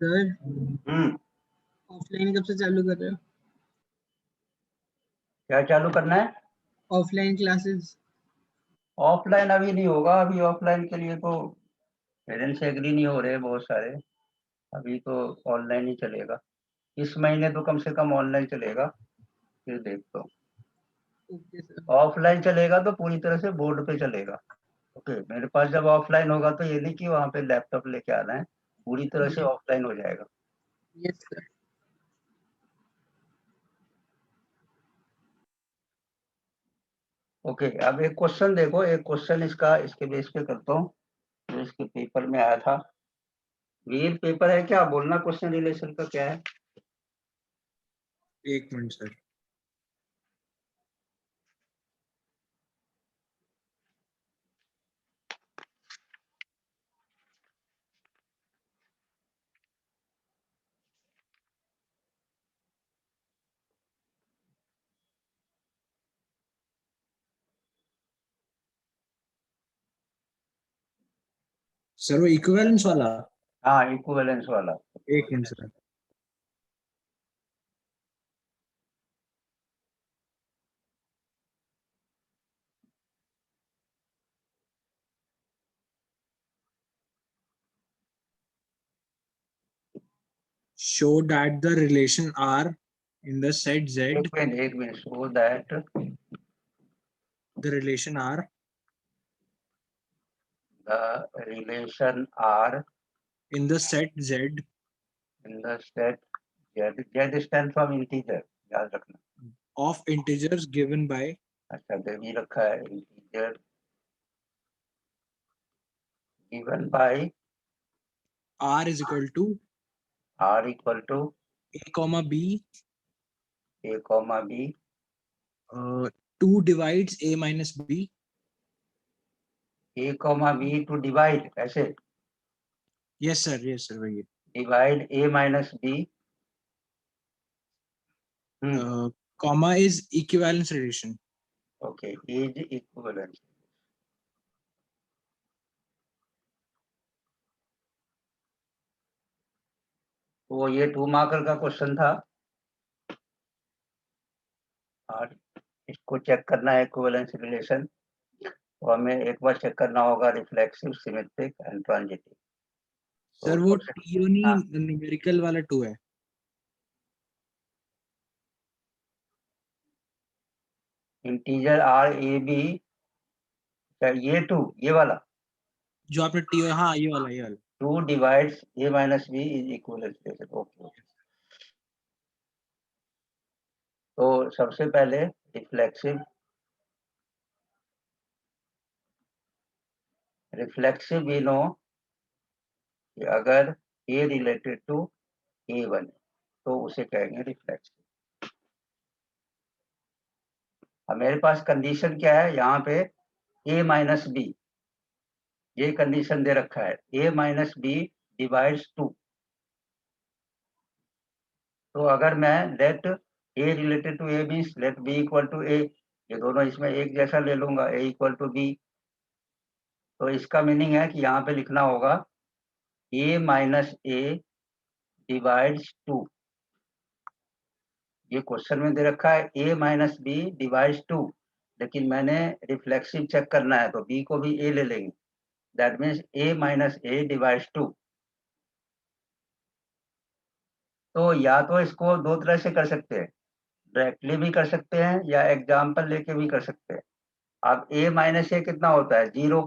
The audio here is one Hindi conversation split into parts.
सर ऑफलाइन कब से चालू कर रहे हो? क्या चालू करना है? Offline classes. ऑफलाइन अभी नहीं होगा, अभी ऑफलाइन के लिए तो पेरेंट्स एग्री नहीं हो रहे बहुत सारे। अभी तो ऑनलाइन ही चलेगा, इस महीने तो कम से कम ऑनलाइन चलेगा, फिर देखता हूँ। Okay sir. ऑफलाइन चलेगा तो पूरी तरह से बोर्ड पे चलेगा। ओके, मेरे पास जब ऑफलाइन होगा तो ये नहीं कि वहाँ पे लैपटॉप लेके आना है, पूरी तरह से ऑफलाइन हो जाएगा। Yes sir. ओके, अब एक क्वेश्चन देखो, एक क्वेश्चन इसका इसके बेस पे करता हूँ जो इसके पेपर में आया था। वीर पेपर है क्या? बोलना क्वेश्चन रिलेशन का क्या है। एक मिनट सर। सर वो इक्विवेलेंस वाला। हाँ, इक्विवेलेंस वाला। एक minute sir. Show that the relation R in the set Z, एक minute, so that the relation R the relation R in the set Z in the set Z stand from integer, याद रखना। of integers given by अच्छा, भी रखा है, integer given by R is equal to R equal to A comma B, A comma B, 2 divides A minus B. A comma B to divide, ऐसे Yes sir वही है। divide A minus B, Comma is equivalence relation. okay, is equivalent। तो ये 2 मार्कर का क्वेश्चन था और इसको चेक करना है इक्विवेलेंस रिलेशन, तो हमें एक बार चेक करना होगा reflexive, symmetric and transitive. Sir वो टी न्यूमेरिकल वाला 2 है। इंटीजर आर ए बी, ये 2, ये वाला जो आपने टी, हाँ ये वाला 2 divides A minus B is equivalence. Okay, तो सबसे पहले रिफ्लेक्सिव वी नो कि अगर A related to A one तो उसे कहेंगे रिफ्लेक्सिव। अब मेरे पास कंडीशन क्या है यहाँ पे, ए माइनस बी, ये कंडीशन दे रखा है, ए माइनस बी डिवाइड्स 2। तो अगर मैं let A related to A means let B equal to A, ये दोनों इसमें एक जैसा ले लूंगा, ए इक्वल टू बी, तो इसका मीनिंग है कि यहाँ पे लिखना होगा ए माइनस ए डिवाइड्स 2। ये क्वेश्चन में दे रखा है ए माइनस बी डिवाइड्स 2, लेकिन मैंने रिफ्लेक्सिव चेक करना है तो बी को भी ए ले लेंगे, that means A minus A divides 2। तो या तो इसको दो तरह से कर सकते हैं, डायरेक्टली भी कर सकते हैं या एग्जाम्पल लेके भी कर सकते हैं। अब ए माइनस ए कितना होता है? 0।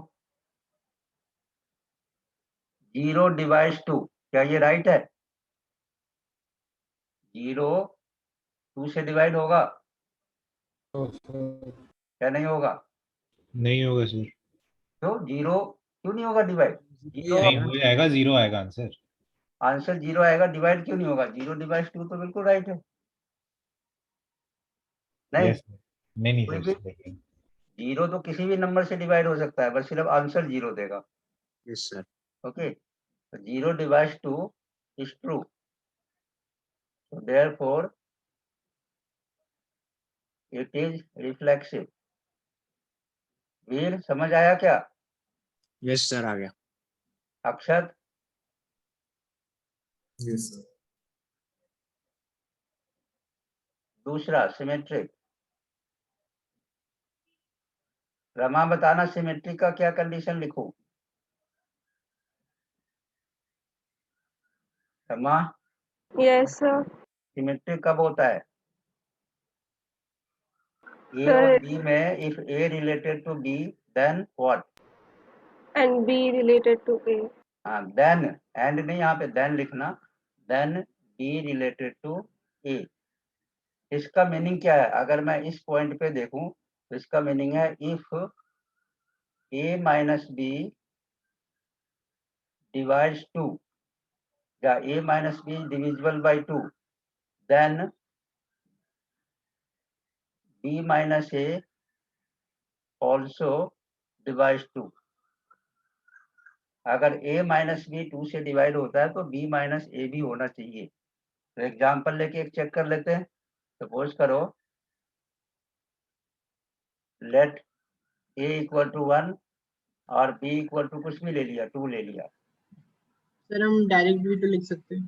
0 डिवाइड्स 2, क्या ये राइट है? 0 2 से डिवाइड होगा क्या? नहीं होगा। नहीं होगा सर। तो 0 क्यों नहीं होगा डिवाइड? नहीं हो जाएगा, 0 आएगा आंसर। आंसर 0 आएगा, डिवाइड क्यों नहीं होगा? 0 डिवाइड 2 तो बिल्कुल राइट है। नहीं, यस नहीं कोई सर, भी 0 तो किसी भी नंबर से डिवाइड हो सकता है, बस सिर्फ आंसर 0 देगा। Yes sir. ओके, तो 0 divide 2 is true, so therefore it is reflexive। वीर समझ आया क्या? यस सर आ गया। अक्षत Yes, sir. दूसरा सिमेट्रिक। रमा बताना सिमेट्रिक का क्या कंडीशन लिखूं? Rama, Yes, sir. सिमेट्रिक कब होता है? ए Sir, और बी में if A related to B then what? and B related to A. हाँ, देन, एंड नहीं, यहाँ पे देन लिखना, then B related to A. इसका मीनिंग क्या है? अगर मैं इस पॉइंट पे देखूं तो इसका मीनिंग है if A minus B divides two या A minus B divisible by two then B minus A also divides two. अगर a माइनस बी 2 से डिवाइड होता है तो b माइनस ए भी होना चाहिए। तो एग्जाम्पल लेके एक चेक कर लेते हैं। सपोज करो लेट a इक्वल टू 1 और b इक्वल टू कुछ भी ले लिया, 2 ले लिया। सर हम डायरेक्ट भी तो लिख सकते हैं।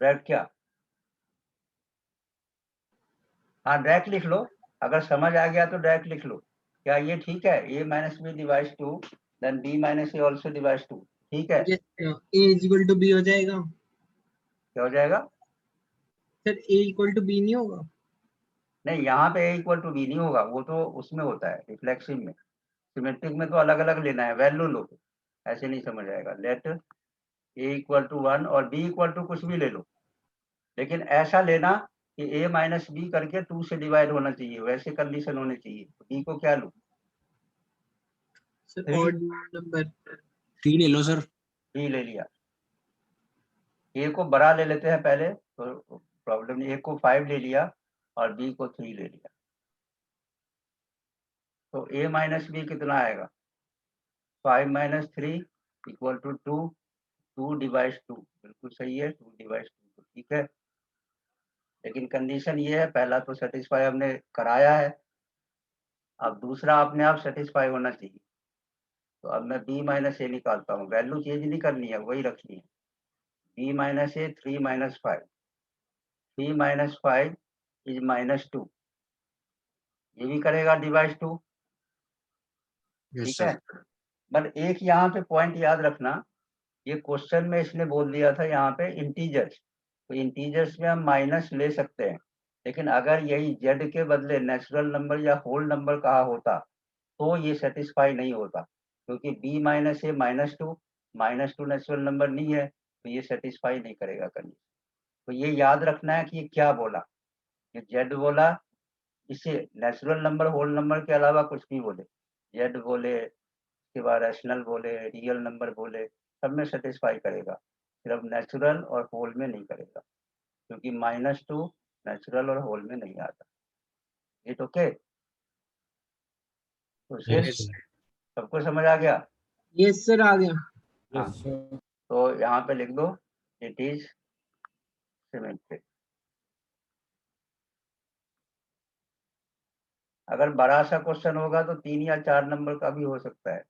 डायरेक्ट क्या? हाँ, डायरेक्ट लिख लो, अगर समझ आ गया तो डायरेक्ट लिख लो। क्या ये ठीक है? a minus B divides two then b minus A also divides two, ठीक है? A is equal to B हो जाएगा। क्या हो जाएगा? Sir A equal to B नहीं होगा? नहीं, यहाँ पे a इक्वल टू बी नहीं होगा, वो तो उसमें होता है रिफ्लेक्सिव में। सिमेट्रिक में तो अलग अलग लेना है, वैल्यू लो, ऐसे नहीं समझ आएगा। लेट ए इक्वल टू 1 और बी इक्वल टू कुछ भी ले लो, लेकिन ऐसा लेना कि a माइनस बी करके 2 से डिवाइड होना चाहिए, वैसे कंडीशन होनी चाहिए। तो b को क्या लूं? Sir Three. Odd number. 3 ले लो सर। b ले लिया। a को बड़ा ले लेते हैं पहले, तो प्रॉब्लम नहीं। a को 5 ले लिया और b को 3 ले लिया, तो a माइनस बी कितना आएगा? 5 माइनस 3 इक्वल टू 2, 2 डिवाइड्स 2, बिल्कुल सही है, 2 डिवाइड्स 2, ठीक है। लेकिन कंडीशन ये है, पहला तो सेटिस्फाई हमने कराया है, अब दूसरा अपने आप सेटिस्फाई होना चाहिए। तो अब मैं b माइनस ए निकालता हूँ, वैल्यू चेंज नहीं करनी है, वही रखनी है। b minus A 3 minus 5, 3 minus 5 is minus 2, ये भी करेगा डिवाइड 2, Yes, ठीक sir. है। बट एक यहाँ पे पॉइंट याद रखना, ये क्वेश्चन में इसने बोल दिया था यहाँ पे इंटीजर्स, तो इंटीजर्स में हम माइनस ले सकते हैं, लेकिन अगर यही z के बदले नेचुरल नंबर या होल नंबर कहा होता तो ये सेटिस्फाई नहीं होता, क्योंकि b माइनस ए माइनस टू नेचुरल नंबर नहीं है, तो ये सेटिस्फाई नहीं करेगा कंडीशन। तो ये याद रखना है कि ये क्या बोला, ये z बोला, इसे नेचुरल नंबर होल नंबर के अलावा कुछ भी बोले, z बोले, उसके बाद रैशनल बोले, रियल नंबर बोले, सब में सेटिस्फाई करेगा, सिर्फ नेचुरल और होल में नहीं करेगा, क्योंकि -2 नेचुरल और होल में नहीं आता। It okay? तो Yes, फिर sir. सबको समझ आ गया? यस सर आ गया। हाँ, तो यहाँ पे लिख दो इट इज सिमेट्रिक। अगर बड़ा सा क्वेश्चन होगा तो 3 या 4 नंबर का भी हो सकता है,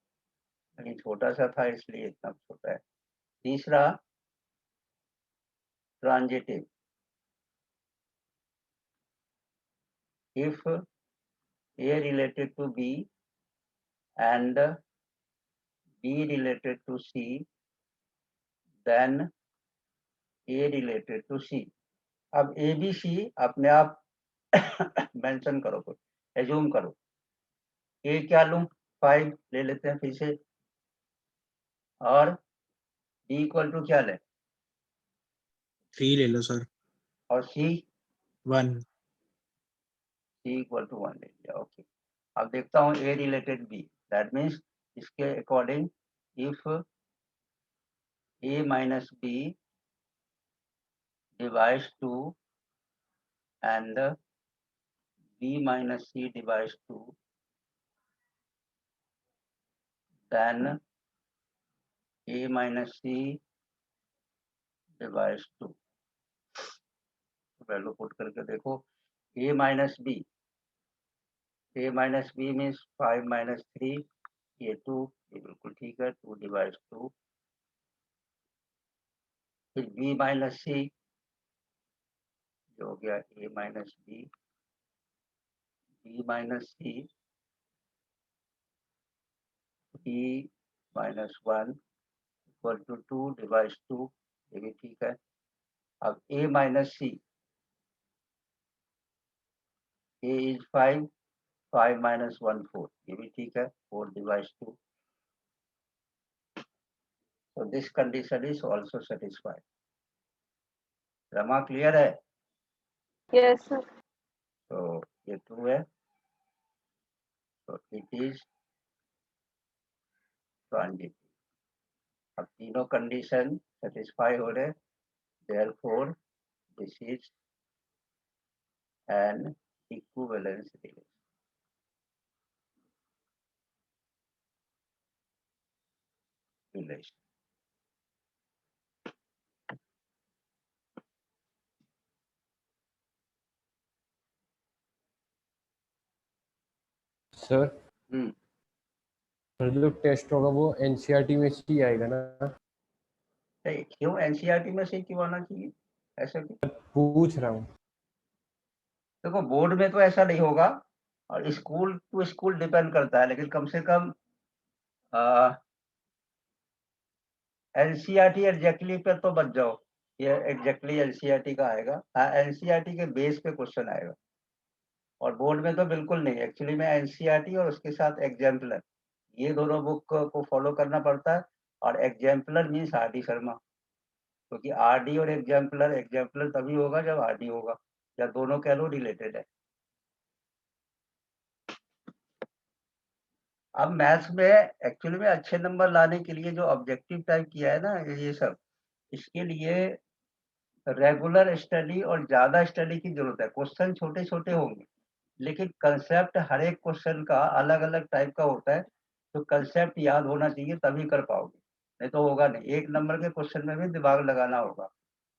लेकिन छोटा सा था इसलिए इतना छोटा है। तीसरा transitive, if a related to b and b related to c then a related to c। अब a b c अपने आप मेंशन करो, कुछ एज्यूम करो। a क्या लूं? 5 ले लेते हैं फिर से, और b इक्वल टू क्या ले? 3 ले लो सर। और c 1। इक्वल टू 1 ले लिया, ओके। अब देखता हूँ a related b, that means इसके according if a minus b divides 2 and b minus c divides 2, then a minus c divides 2। Value put करके देखो, a minus b means 5 minus 3, ये 2, ये बिल्कुल ठीक है, 2 divides 2, फिर b माइनस सी, जो हो गया a minus B, b minus C, b minus 1 equal to 2 divide 2, ये भी ठीक है। अब a minus C, a is 5, 5 minus 1 4, ये भी ठीक है, 4 divide 2। So this condition is also satisfied. Rama clear है? Yes, sir. तो ये ट्रू है, तो इट इज ट्रांजिटिव। अब तीनों कंडीशन सेटिस्फाई हो रहे, therefore this is an equivalence relation. Sir hmm, sir जो टेस्ट होगा वो एनसीईआरटी में से ही आएगा ना? नहीं, क्यों एनसीईआरटी में से क्यों आना चाहिए? ऐसा क्यों? पूछ रहा हूँ। देखो बोर्ड में तो ऐसा नहीं होगा, और स्कूल टू स्कूल डिपेंड करता है, लेकिन कम से कम एनसीईआरटी एग्जैक्टली पे तो बच जाओ, ये एग्जैक्टली एनसीईआरटी का आएगा। हाँ, एनसीईआरटी के बेस पे क्वेश्चन आएगा, और बोर्ड में तो बिल्कुल नहीं। एक्चुअली में एनसीईआरटी और उसके साथ एग्जाम्पलर, ये दोनों बुक को फॉलो करना पड़ता है। और एग्जाम्पलर मीन्स आरडी शर्मा, क्योंकि आरडी और एग्जाम्पलर, एग्जाम्पलर तभी होगा जब आरडी होगा, या दोनों कह लो रिलेटेड है। अब मैथ्स में एक्चुअली में अच्छे नंबर लाने के लिए जो ऑब्जेक्टिव टाइप किया है ना, ये सब, इसके लिए रेगुलर स्टडी और ज्यादा स्टडी की जरूरत है। क्वेश्चन छोटे छोटे होंगे, लेकिन कंसेप्ट हर एक क्वेश्चन का अलग अलग टाइप का होता है, तो कंसेप्ट याद होना चाहिए, तभी कर पाओगे, नहीं तो होगा नहीं। एक नंबर के क्वेश्चन में भी दिमाग लगाना होगा,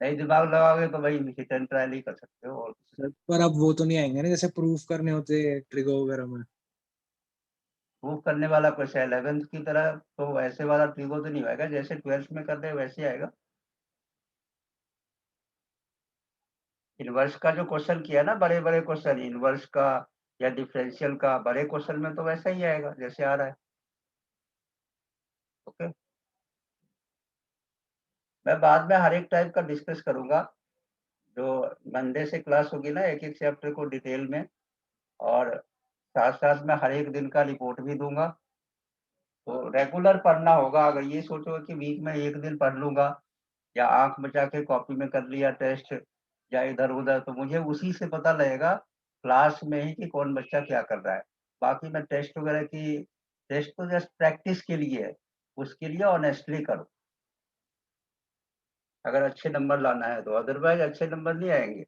नहीं दिमाग लगाओगे तो भाई हिट एंड ट्रायल ही कर सकते हो। और सर पर अब वो तो नहीं आएंगे ना जैसे प्रूफ करने होते ट्रिगर वगैरह में? प्रूव करने वाला क्वेश्चन 11th की तरह तो वैसे वाला ट्रिगो तो नहीं आएगा, जैसे 12th में करते हैं वैसे आएगा। इनवर्स का जो क्वेश्चन किया ना, बड़े बड़े क्वेश्चन इनवर्स का या डिफरेंशियल का, बड़े क्वेश्चन में तो वैसा ही आएगा जैसे आ रहा है। ओके, मैं बाद में हर एक टाइप का डिस्कस करूंगा, जो मंडे से क्लास होगी ना, एक एक चैप्टर को डिटेल में, और साथ साथ में हर एक दिन का रिपोर्ट भी दूंगा। तो रेगुलर पढ़ना होगा। अगर ये सोचो कि वीक में एक दिन पढ़ लूंगा, या आंख बचा के कॉपी में कर लिया टेस्ट, या इधर उधर, तो मुझे उसी से पता लगेगा क्लास में ही कि कौन बच्चा क्या कर रहा है। बाकी मैं टेस्ट वगैरह की, टेस्ट तो जस्ट प्रैक्टिस के लिए है, उसके लिए ऑनेस्टली करो अगर अच्छे नंबर लाना है तो, अदरवाइज अच्छे नंबर नहीं आएंगे,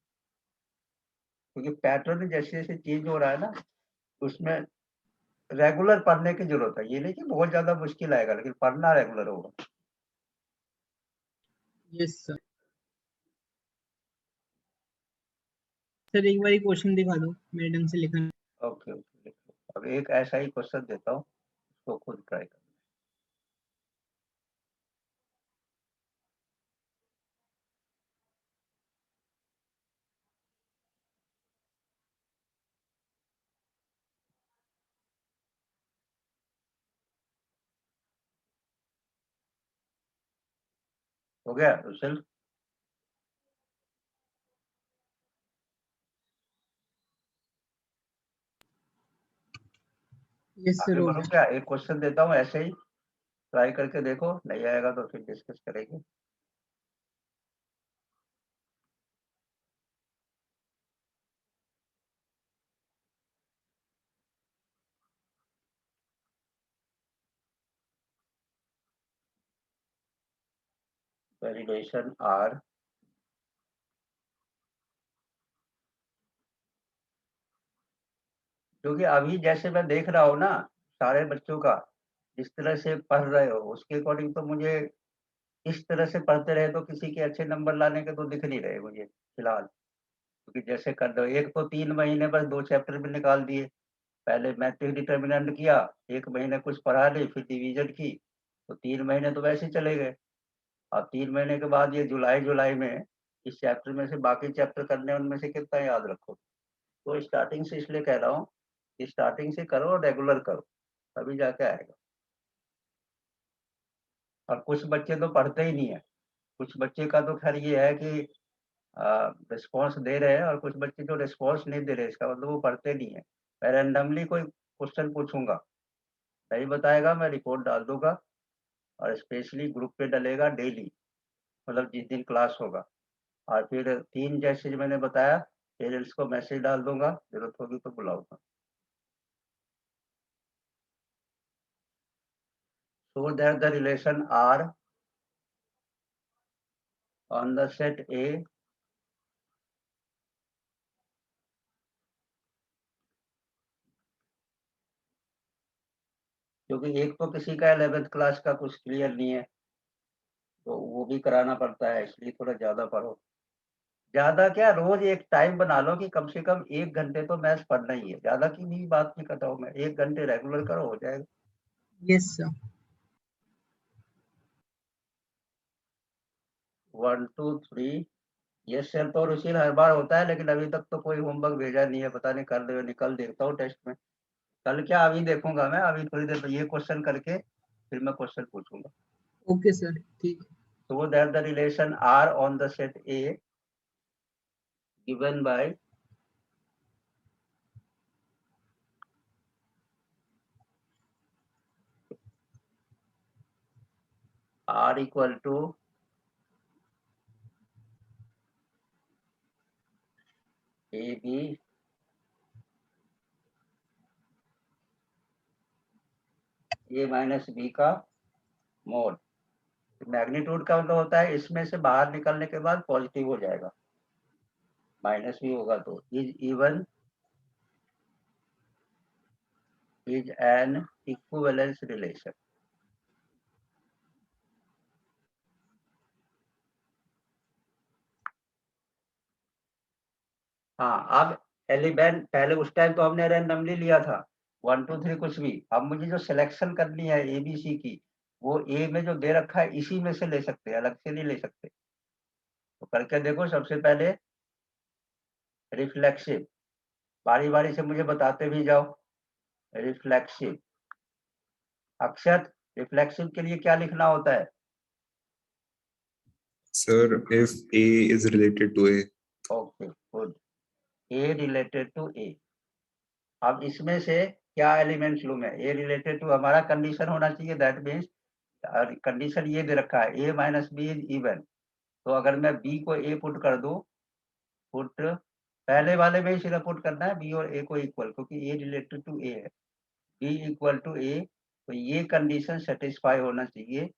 क्योंकि पैटर्न जैसे जैसे चेंज हो रहा है ना, उसमें रेगुलर पढ़ने की जरूरत है। ये नहीं कि बहुत ज्यादा मुश्किल आएगा, लेकिन पढ़ना रेगुलर होगा। Yes sir. सर एक बार क्वेश्चन दिखा दो, मेरे ढंग से लिखा। ओके ओके, अब एक ऐसा ही क्वेश्चन देता हूँ, उसको खुद ट्राई कर। हो गया रुशल? यस सर, आगे हो बढ़ो गया। क्या? एक क्वेश्चन देता हूँ ऐसे ही, ट्राई करके देखो, नहीं आएगा तो फिर डिस्कस करेंगे। वैलिडेशन आर, क्योंकि अभी जैसे मैं देख रहा हूँ ना, सारे बच्चों का जिस तरह से पढ़ रहे हो, उसके अकॉर्डिंग तो मुझे इस तरह से पढ़ते रहे तो किसी के अच्छे नंबर लाने के तो दिख नहीं रहे मुझे फिलहाल। क्योंकि जैसे कर दो, एक तो 3 महीने बस 2 चैप्टर में निकाल दिए। पहले मैट्रिक डिटर्मिनेंट किया, 1 महीने कुछ पढ़ा ली, फिर डिवीजन की, तो 3 महीने तो वैसे चले गए। और 3 महीने के बाद ये जुलाई में इस चैप्टर में से बाकी चैप्टर करने, उनमें से कितना याद रखो। तो स्टार्टिंग से इसलिए कह रहा हूँ कि स्टार्टिंग से करो और रेगुलर करो, तभी जाके आएगा। और कुछ बच्चे तो पढ़ते ही नहीं है, कुछ बच्चे का तो खैर ये है कि रिस्पॉन्स दे रहे हैं, और कुछ बच्चे जो रिस्पॉन्स नहीं दे रहे, इसका मतलब वो पढ़ते नहीं है। मैं रैंडमली कोई क्वेश्चन पूछूंगा, नहीं बताएगा मैं रिपोर्ट डाल दूंगा, और स्पेशली ग्रुप पे डलेगा डेली, मतलब जिस दिन क्लास होगा। और फिर 3 जैसे जो मैंने बताया, पेरेंट्स को मैसेज डाल दूंगा, जरूरत होगी तो बुलाऊंगा। So that the relation R on the set A क्योंकि एक तो किसी का 11th क्लास का कुछ क्लियर नहीं है, तो वो भी कराना पड़ता है, इसलिए थोड़ा ज्यादा पढ़ो। ज्यादा क्या, रोज एक टाइम बना लो कि कम से कम 1 घंटे तो मैथ्स पढ़ना ही है। ज्यादा की भी बात नहीं करता हूँ मैं, 1 घंटे रेगुलर करो, हो जाएगा। Yes sir. 1 2 3 ये सर तो रुचिर हर बार होता है, लेकिन अभी तक तो कोई होमवर्क भेजा नहीं है, पता नहीं कर दे, निकल देखता हूँ टेस्ट में। कल क्या, अभी देखूंगा मैं, अभी थोड़ी देर ये क्वेश्चन करके फिर मैं क्वेश्चन पूछूंगा। ओके सर, ठीक है। So that the relation R on the set A given by R equal to AB A minus B का मोड। मैग्नीट्यूड का मतलब होता है इसमें से बाहर निकलने के बाद पॉजिटिव हो जाएगा, माइनस भी होगा तो। Is even is an equivalence relation. हाँ, अब एलिमेंट पहले उस टाइम तो हमने रैंडमली लिया था 1 2 3 कुछ भी। अब मुझे जो सिलेक्शन करनी है एबीसी की, वो ए में जो दे रखा है इसी में से ले सकते हैं, अलग से नहीं ले सकते। तो करके देखो। सबसे पहले रिफ्लेक्सिव, बारी बारी से मुझे बताते भी जाओ। रिफ्लेक्सिव, अक्षत, रिफ्लेक्सिव के लिए क्या लिखना होता है? Sir, if A is related to A. Okay good, A related to A. अब इसमें से क्या एलिमेंट लूं मैं? ए रिलेटेड टू, हमारा कंडीशन होना चाहिए, दैट मीन्स कंडीशन ये दे रखा है A minus B is even. तो अगर मैं बी को ए पुट कर दूं, पुट पहले वाले में ही सिर्फ पुट करना है बी और ए को इक्वल, क्योंकि ए रिलेटेड टू ए है। बी इक्वल टू ए, तो ये कंडीशन सेटिस्फाई होना चाहिए,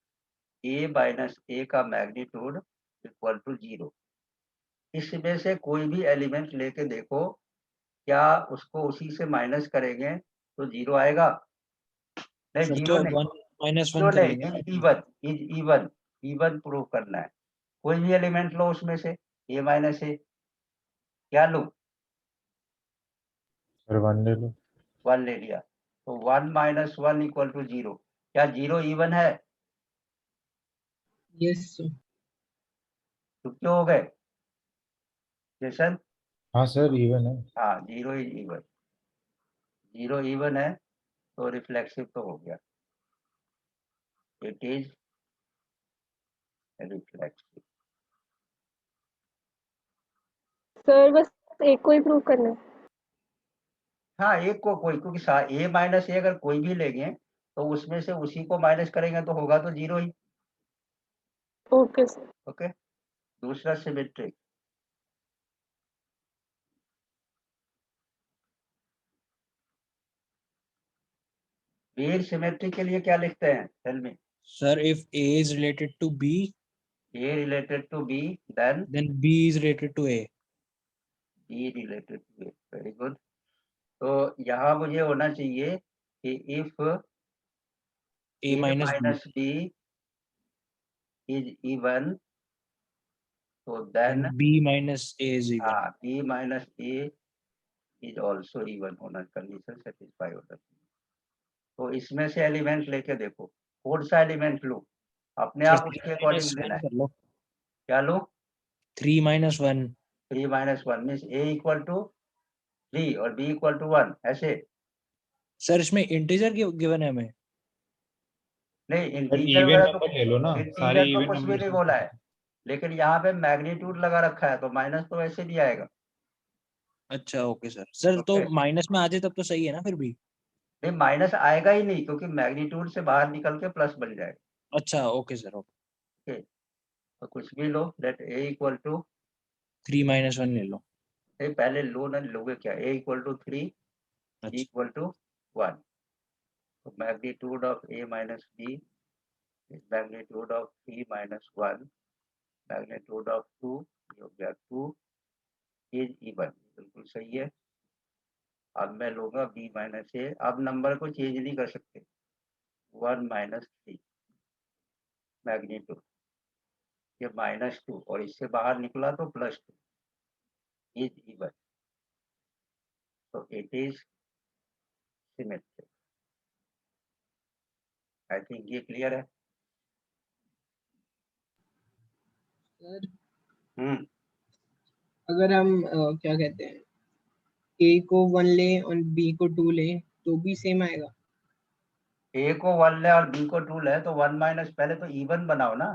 ए माइनस ए का मैग्नीट्यूड इक्वल टू 0। इसमें से कोई भी एलिमेंट लेके देखो, क्या उसको उसी से माइनस करेंगे तो 0 आएगा? नहीं, सर 0 तो नहीं, 1 -1 0 करेंगे। नहीं, इज इवन, इवन प्रूव करना है। कोई भी एलिमेंट लो उसमें से, ए माइनस ए, क्या लो? सर 1 ले लो। 1 ले लिया, तो 1 माइनस 1 इक्वल टू 0। क्या 0 इवन है? Yes sir. तो क्यों हो गए जैसन? हाँ सर इवन है। हाँ, 0 इज इवन, 0 इवन है, तो रिफ्लेक्सिव तो हो गया, इट इज रिफ्लेक्सिव। सर बस एक को ही प्रूव करना है। हाँ, एक को कोई, क्योंकि ए माइनस ए अगर कोई भी लेंगे तो उसमें से उसी को माइनस करेंगे तो होगा तो 0 ही। Okay sir. ओके, दूसरा सिमेट्रिक। वीर सिमेट्रिक के लिए क्या लिखते हैं? Tell me. Sir, if A is related to B, A related to B, then then B is related to A. B related to A. Very good. तो यहाँ मुझे होना चाहिए कि if A A minus B. Minus B is even, तो then Then B minus A is even. B minus A is also even होना, कंडीशन सेटिस्फाई होना चाहिए। तो इसमें से एलिमेंट लेके देखो, कौन सा एलिमेंट लूं? अपने आप उसके अकॉर्डिंग लेना है। कर लो क्या लो? 3 minus 1 3 - 1 means a equal to 3 और b इक्वल टू 1 ऐसे। सर इसमें इंटीजर गिवन है हमें। नहीं सर इंटीजर इवन वगैरह नंबर ले लो ना, इंटीजर सारे तो इवन कुछ भी नंबर नहीं बोला है, लेकिन यहाँ पे मैग्नीट्यूड लगा रखा है तो माइनस तो वैसे भी आएगा। अच्छा ओके सर। सर तो Okay. माइनस में आ जाए तब तो सही है ना फिर भी। नहीं माइनस आएगा ही नहीं क्योंकि मैग्नीट्यूड से बाहर निकल के प्लस बन जाएगा। अच्छा ओके सर ओके। ओके तो कुछ भी लो, let a equal to 3 minus 1 ले लो। पहले लो ना, लोगे क्या? a इक्वल टू 3 b अच्छा इक्वल टू 1। तो magnitude of a minus b is magnitude of 3 minus 1, magnitude of 2 हो गया 2 इज इवन। बिल्कुल सही है। अब मैं लूंगा b माइनस a, अब नंबर को चेंज नहीं कर सकते। 1 माइनस 3 मैग्नीट्यूड, ये -2 और इससे बाहर निकला तो +2 इज इवन। तो it is symmetric. I think ये क्लियर है। सर हम्म अगर हम क्या कहते हैं a को 1 लें और b को 2 लें तो भी सेम आएगा। a को 1 ले और b को 2 ले तो 1 माइनस, पहले तो इवन बनाओ ना।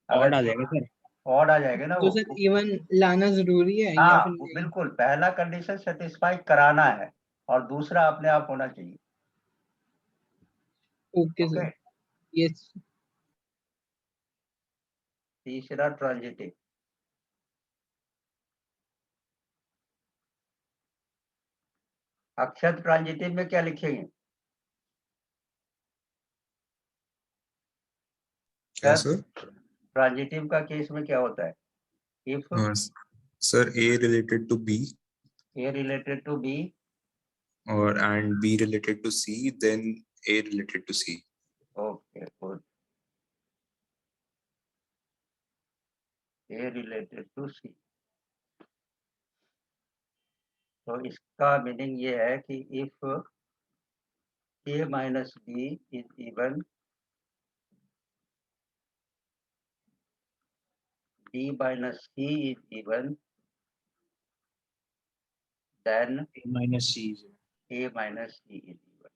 ऑड आ अगर जाएगा सर। ऑड आ जाएगा ना तो वो। सर इवन लाना जरूरी है या हाँ फिर वो नहीं? बिल्कुल, पहला कंडीशन सेटिस्फाई कराना है और दूसरा अपने आप होना चाहिए। Okay okay sir yes. तीसरा ट्रांजिटिव। अक्षर ट्रांजिटिव में क्या लिखेंगे? क्या सर सर? ट्रांजिटिव का केस में क्या होता है? If sir A related to B a related to b or and B related to C, then A related to C. Okay good, a related to c। तो इसका मीनिंग ये है कि if a minus b is even, b minus c is even, then a minus c a minus c is even.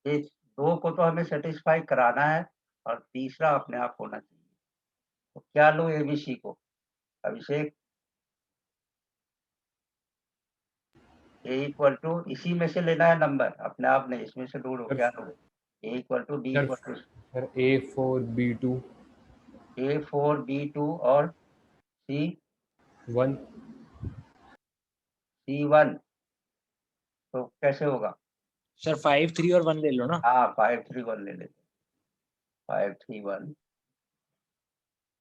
इस दो को तो हमें सेटिस्फाई कराना है और तीसरा अपने आप होना चाहिए। तो क्या लो एबीसी को? अभिषेक a इक्वल टू, इसी में से लेना है नंबर, अपने आप नहीं, इसमें से ढूंढो क्या लो। a equal to b equal to sir A4 B2 a4 b2 और c 1 c1। तो कैसे होगा? सर 5 3 और 1 ले लो ना। हाँ 5 3 1 ले लेते। 5 3 1,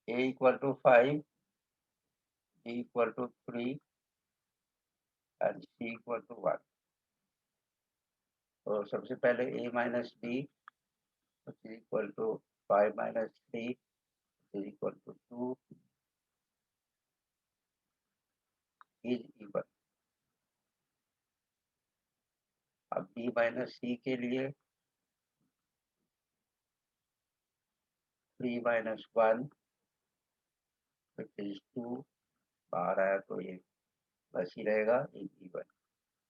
a equal to 5, b equal to 3 and c equal to 1। तो सबसे पहले a minus b equal to 5 minus 3 equal to 2 is even. अब b माइनस c के लिए 3 माइनस 1 इज 2, बाहर आया तो ये बस ही रहेगा इज इवन।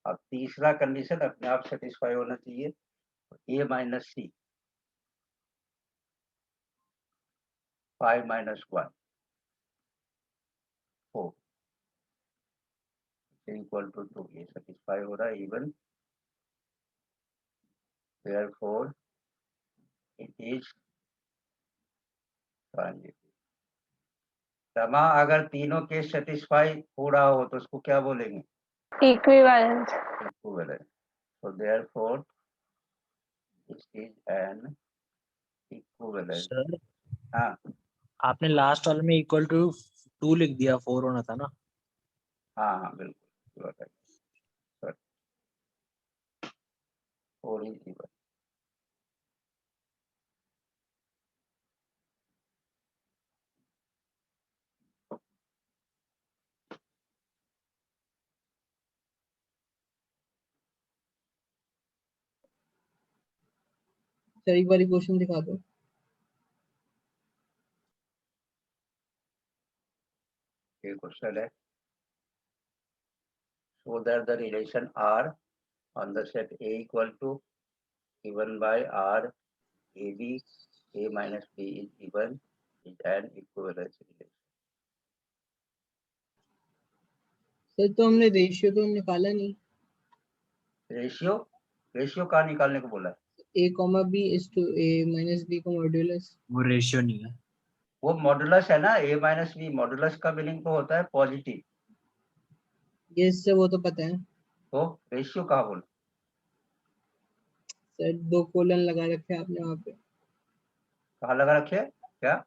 अब तीसरा कंडीशन अपने आप सेटिस्फाई होना चाहिए। a minus C 5 minus 1 4 equal to 2, ये सेटिस्फाई हो रहा है even. Therefore it is transitive. Rama अगर तीनों केस सेटिस्फाई हो रहा हो तो उसको क्या बोलेंगे? Equivalent. Equivalent. so therefore this is an equivalent। Sir हाँ आपने लास्ट वाले में इक्वल टू 2 लिख दिया, 4 होना था ना। हाँ हाँ बिल्कुल बताइए। 4 is equal। सर एक बार क्वेश्चन दिखा दो। क्वेश्चन है so that the relation R on the set A equal to given by R AB A minus B is given is an equivalence relation. Sir तो हमने रेशियो तो निकाला नहीं. रेशियो कहाँ निकालने को बोला है? A, B is to A minus B का मॉड्यूलस. वो रेशियो नहीं है. वो मॉडुलस है ना. A माइनस बी मॉडुलस का मीनिंग तो होता है पॉजिटिव. यस सर वो तो पता है. तो रेशियो कहाँ बोला? सर 2 कोलन लगा रखे हैं आपने वहाँ पे. कहाँ लगा रखे हैं? क्या?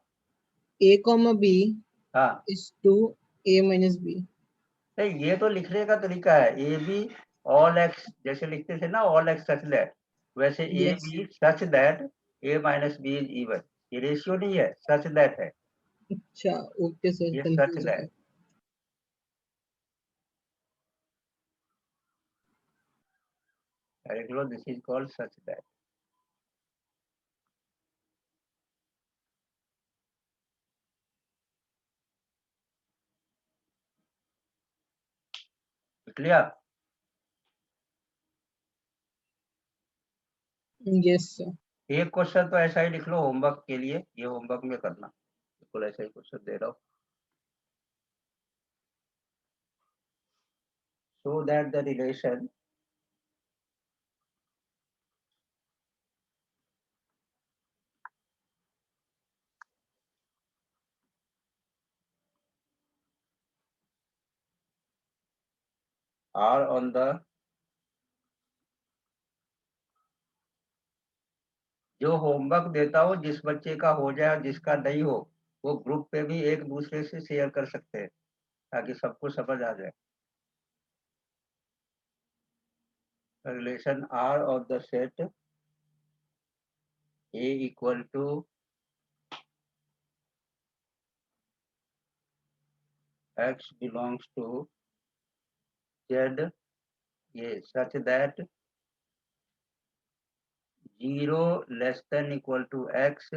A, B हाँ is to A minus B. नहीं, ये तो लिखने का तरीका है. ए बी ऑल एक्स जैसे लिखते थे ना, ऑल एक्स सच दैट, वैसे A Yes. B such that A minus B is even. ये रेशियो नहीं है, सच दैट है. अच्छा ओके सर ये कंफ्यूज सच हो दैट. गया. लिख लो, this is called such that. लिख लिया? Yes sir. एक क्वेश्चन तो ऐसा ही लिख लो होमवर्क के लिए. ये होमवर्क में करना, बिल्कुल ऐसा ही क्वेश्चन दे रहा हूँ. So that the relation are on the, जो होमवर्क देता हो जिस बच्चे का हो जाए और जिसका नहीं हो वो ग्रुप पे भी एक दूसरे से शेयर कर सकते हैं ताकि सबको समझ आ जाए. Relation R of the set A equal to X belongs to Z, ये such that 0 less than equal to X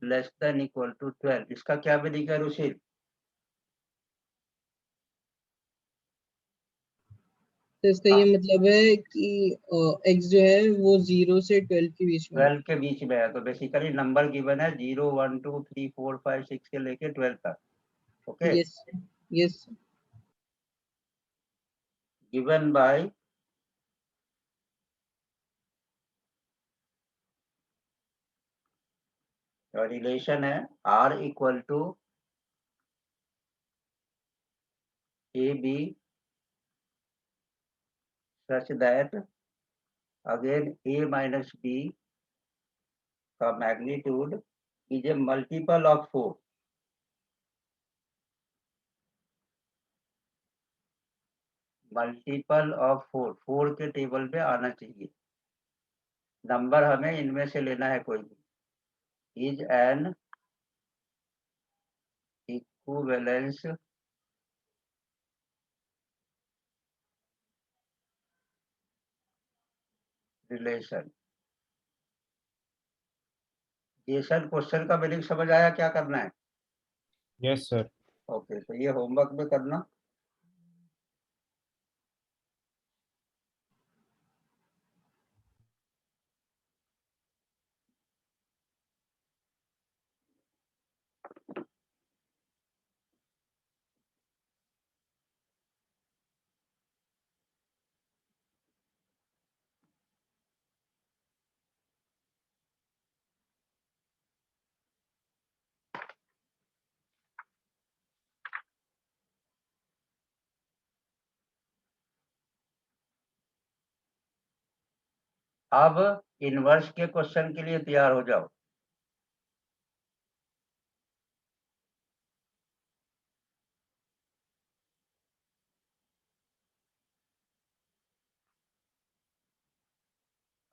less than equal to 12. इसका क्या मीनिंग है रुशील? तो इसका ये मतलब है कि x जो है वो 0 से 12 के बीच में. 12 के बीच में है. तो बेसिकली नंबर गिवन है 0 1 2 3 4 5 6 से लेके 12 तक. Okay. Yes yes. Given by relation है R equal to A B such that again a minus b का magnitude is a multiple of 4. Multiple of 4. 4 के टेबल पे आना चाहिए. नंबर हमें इनमें से लेना है कोई भी. Is an equivalence relation. Jason question का मीनिंग समझ आया? क्या करना है? Yes, sir. ओके. तो ये होमवर्क में करना. अब इनवर्स के क्वेश्चन के लिए तैयार हो जाओ.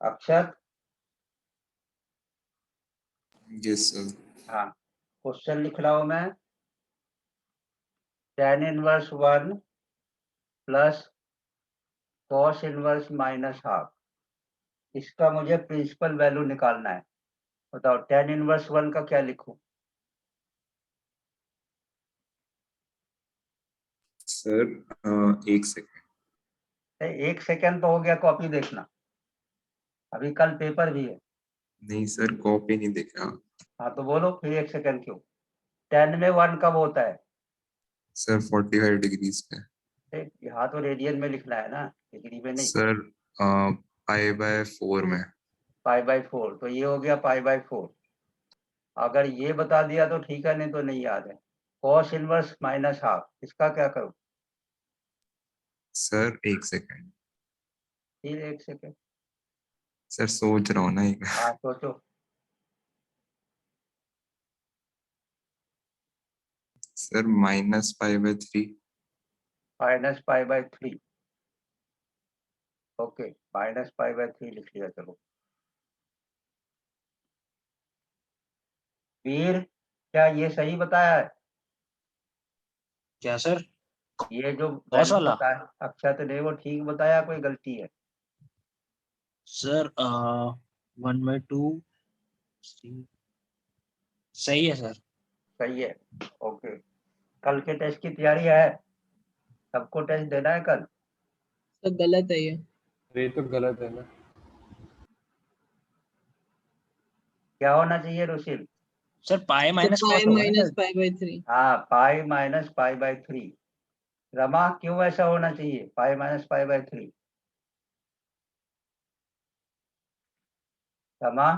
अक्षर. Yes, sir. हाँ, क्वेश्चन लिख रहा हूं मैं. tan inverse 1 plus cos inverse minus half. इसका मुझे प्रिंसिपल वैल्यू निकालना है. बताओ tan इनवर्स 1 का क्या लिखूं? Sir 1 second. एक सेकंड तो हो गया, कॉपी देखना, अभी कल पेपर भी है। नहीं सर, कॉपी नहीं दिख रहा। हाँ तो बोलो फिर 1 सेकंड क्यों? 10 में 1 कब होता है? सर 45 डिग्रीज पे। यहाँ तो रेडियन में लिखना है ना, डिग्री में नहीं। सर π/4 में। π/4, तो ये हो गया π/4। अगर ये बता दिया तो ठीक है, नहीं तो नहीं याद है। cos इनवर्स -12, इसका क्या करूं? Sir 1 second. फिर 1 सेकंड। सर सोच रहा हूँ ना एक। हाँ सोचो। सर -π/3। -π/3। ओके, -π/3 लिख लिया। चलो वीर, क्या ये सही बताया है? क्या सर? ये जो कौस वैल्यू वाला? बताया अक्षत ने, वो ठीक बताया, कोई गलती है? सर 1/2 सही है सर। सही है। ओके, कल के टेस्ट की तैयारी है? सबको टेस्ट देना है कल? तो गलत है ये। ये तो गलत है ना। क्या होना चाहिए रुशिल? सर पाई तो माइनस पाई कॉस होगा ना माइनस सर? π/3। हाँ, π-π/3। रमा, क्यों ऐसा होना चाहिए π-π/3? रमा,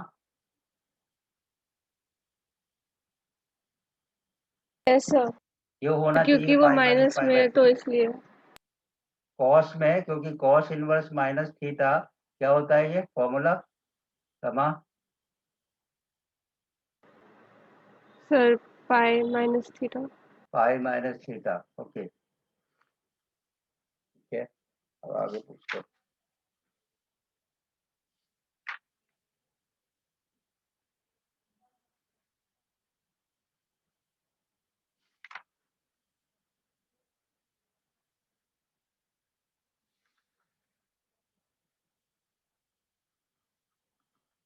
ऐसा क्यों होना चाहिए क्योंकि वो माइनस में है π-π/3? तो इसलिए। कॉस में, क्योंकि कॉस इनवर्स माइनस थीटा क्या होता है, ये formula? Rama, sir pi minus theta. π-θ। Okay, ठीक है। अब आगे पूछो।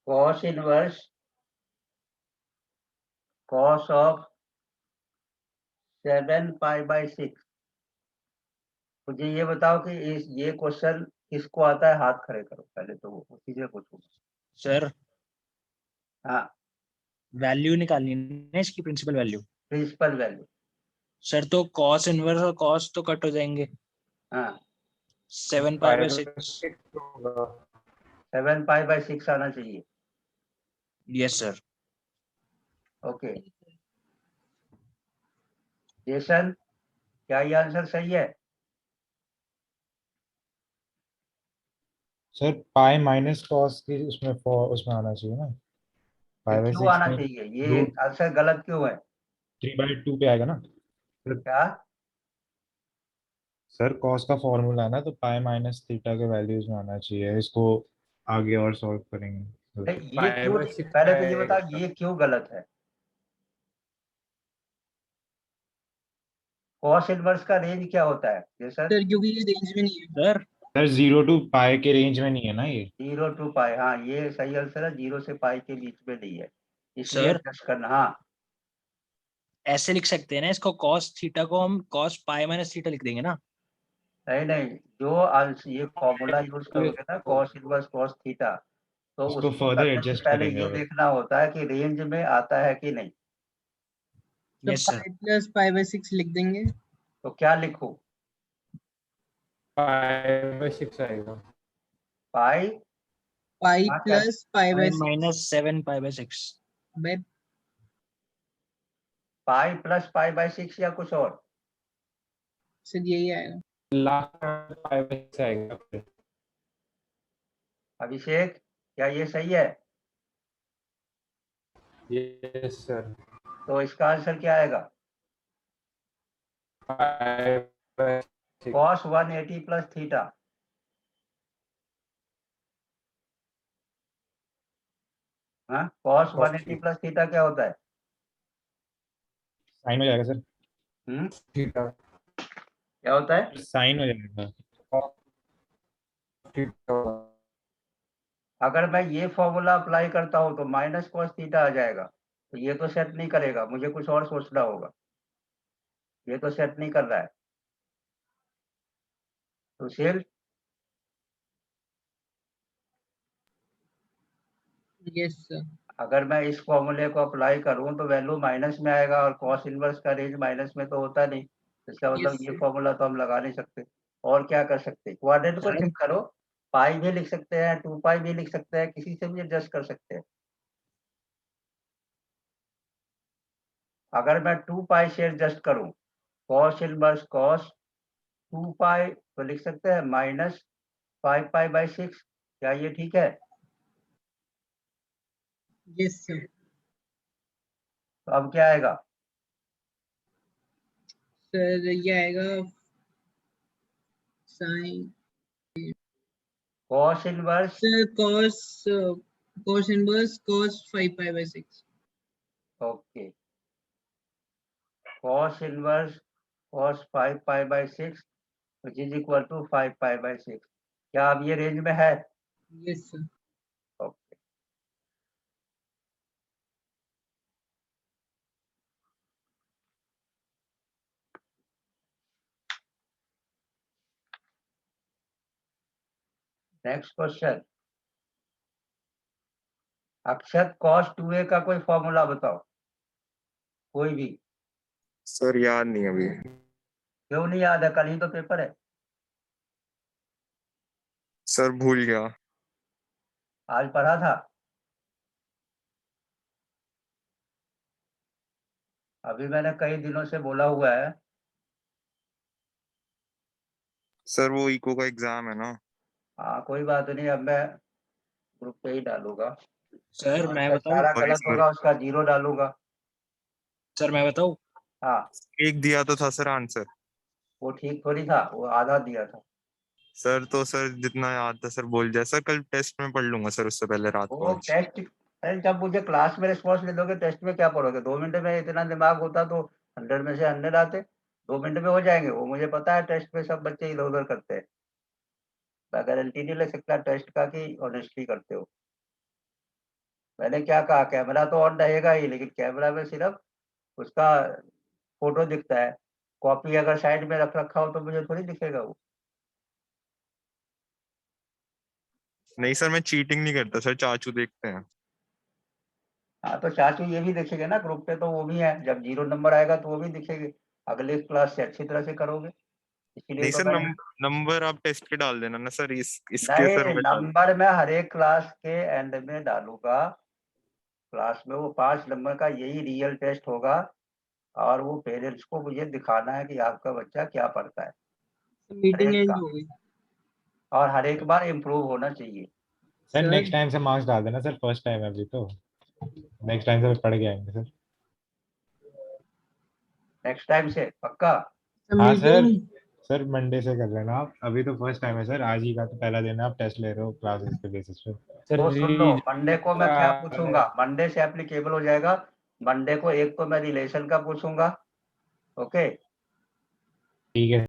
Cos inverse cos of 7π/6। मुझे ये बताओ कि ये क्वेश्चन किसको आता है? हाथ खड़े करो पहले, तो वो उसी से पूछूंगा। सर हाँ, वैल्यू निकालनी है ना इसकी, principal value. Principal value. Sir तो कॉस इनवर्स और कॉस तो कट हो जाएंगे। हाँ, 7π/6। 7π/6 आना चाहिए। Yes sir. ओके जेसन, क्या ये आंसर सही है? सर पाई माइनस कॉस की उसमें आना चाहिए ना। ये पाई क्यों 6 आना में चाहिए? ये रूट आंसर गलत क्यों है? 3/2 पे आएगा ना। क्या? सर कॉस का फॉर्मूला है ना, तो पाई माइनस थीटा के वैल्यूज में आना चाहिए। इसको आगे और सॉल्व करेंगे। नहीं, ये क्यों नहीं? पहले तो ये बताओ ये क्यों गलत है? कॉस इनवर्स का रेंज क्या होता है जेसन? सर क्योंकि ये रेंज में नहीं है। सर सर 0 to पाई के रेंज में नहीं है ना ये। 0 to पाई, हाँ ये सही आंसर है, 0 से पाई के बीच में नहीं है, इसलिए सर एडजस्ट करना। हाँ ऐसे लिख सकते हैं ना इसको, कॉस थीटा को हम कॉस पाई माइनस थीटा लिख देंगे ना। नहीं नहीं, जो आंसर ये फॉर्मूला यूज करोगे ना, कॉस इनवर्स कॉस थीटा, तो इसको उसको फर्दर करने से एडजस्ट पहले करेंगे ये अगर। देखना होता है कि रेंज में आता है कि नहीं। तो यस सर। पाई प्लस π/6 लिख देंगे। तो क्या लिखूं? π/6 आएगा। पाई पाई हाँ, क्या? Plus pi π/6 minus 7π/6। By pi plus π/6 या कुछ और? सर यही आएगा। लास्ट में π/6 आएगा फिर। अभिषेक, क्या ये सही है? Yes sir. तो इसका आंसर क्या आएगा? π/6 cos 180 प्लस थीटा। हाँ, cos cos 180 प्लस थीटा क्या होता है? साइन हो जाएगा सर। थीटा। क्या होता है? साइन हो जाएगा। थीटा। अगर मैं ये फॉर्मूला अप्लाई करता हूँ तो माइनस cos थीटा आ जाएगा, तो ये तो सेट नहीं करेगा, मुझे कुछ और सोचना होगा। ये तो सेट नहीं कर रहा है। सुशील, यस सर। अगर मैं इस फॉर्मूले को अप्लाई करूं तो वैल्यू माइनस में आएगा और कॉस इनवर्स का रेंज माइनस में तो होता नहीं, इसका मतलब Yes, ये sir. फॉर्मूला तो हम लगा नहीं सकते। और क्या कर सकते हैं, क्वाड्रेंट को सर। चेक करो, पाई भी लिख सकते हैं, 2 पाई भी लिख सकते हैं, किसी से भी एडजस्ट कर सकते हैं। अगर मैं 2 पाई से एडजस्ट करूं, कॉस इनवर्स कॉस 2 पाई तो लिख सकते हैं माइनस 5 पाई बाई 6, क्या ये ठीक है? Yes sir. तो अब क्या आएगा? सर ये आएगा sine cos inverse sir cos inverse cos 5 pi by 6। Okay, cos inverse cos 5 pi by 6 which is equal to 5 pi by 6। क्या अब ये रेंज में है? Yes sir. Okay, next question. Akshat cos 2a का कोई फॉर्मूला बताओ, कोई भी। सर याद नहीं अभी। क्यों नहीं याद है, कल ही तो पेपर है। सर भूल गया। आज पढ़ा था? अभी मैंने कई दिनों से बोला हुआ है। सर वो इको का एग्जाम है ना। हाँ कोई बात नहीं, अब मैं ग्रुप पे ही डालूंगा। सर मैं जिसका बताऊं? सारा सॉरी गलत सर, होगा उसका 0 डालूंगा। सर मैं बताऊं? हाँ, एक दिया तो था सर आंसर। वो ठीक थोड़ी था, वो आधा दिया था। सर तो सर जितना याद था सर बोल दिया सर, कल टेस्ट में पढ़ लूंगा सर उससे पहले रात को वो आज। टेस्ट, अरे जब मुझे क्लास में रिस्पॉन्स ले दोगे, टेस्ट में क्या पढ़ोगे? 2 मिनट में इतना दिमाग होता तो 100 में से 100 आते। 2 मिनट में हो जाएंगे, वो मुझे पता है। टेस्ट में सब बच्चे इधर उधर करते हैं, मैं गारंटी नहीं ले सकता टेस्ट का कि ऑनेस्टली करते हो। मैंने क्या कहा, कैमरा तो ऑन रहेगा ही, लेकिन कैमरा में सिर्फ उसका फोटो दिखता है। कॉपी अगर साइड में रख रखा हो तो मुझे थोड़ी दिखेगा वो। नहीं सर मैं चीटिंग नहीं करता सर, चाचू देखते हैं। हाँ तो चाचू ये भी देखेंगे ना ग्रुप पे, तो वो भी है। जब 0 नंबर आएगा तो वो भी दिखेंगे। अगले क्लास से अच्छी तरह से करोगे, इसीलिए नहीं तो सर मैंने। नंबर आप टेस्ट के डाल देना ना सर, इसके सर नहीं, मैं डाल। नंबर मैं हर एक क्लास के एंड में डालूंगा। क्लास में वो 5 नंबर का यही रियल टेस्ट होगा, और वो पेरेंट्स को मुझे दिखाना है कि आपका बच्चा क्या पढ़ता है, हर मीटिंग एक एंड का, हो गई। और हर एक बार इम्प्रूव होना चाहिए। सर सर नेक्स्ट टाइम से मार्क्स डाल देना सर, फर्स्ट टाइम है अभी तो, नेक्स्ट टाइम से पढ़ के आएंगे सर। नेक्स्ट टाइम से पक्का। हाँ सर, मीटिंग सर मंडे से कर लेना आप, अभी तो फर्स्ट टाइम है सर, आज ही का तो पहला दिन है, आप टेस्ट ले रहे हो क्लासेस के बेसिस पे। सर तो सुन लो, री मंडे को मैं क्या पूछूंगा, मंडे से एप्लीकेबल हो जाएगा। मंडे को एक तो मैं रिलेशन का पूछूंगा। ओके। ठीक है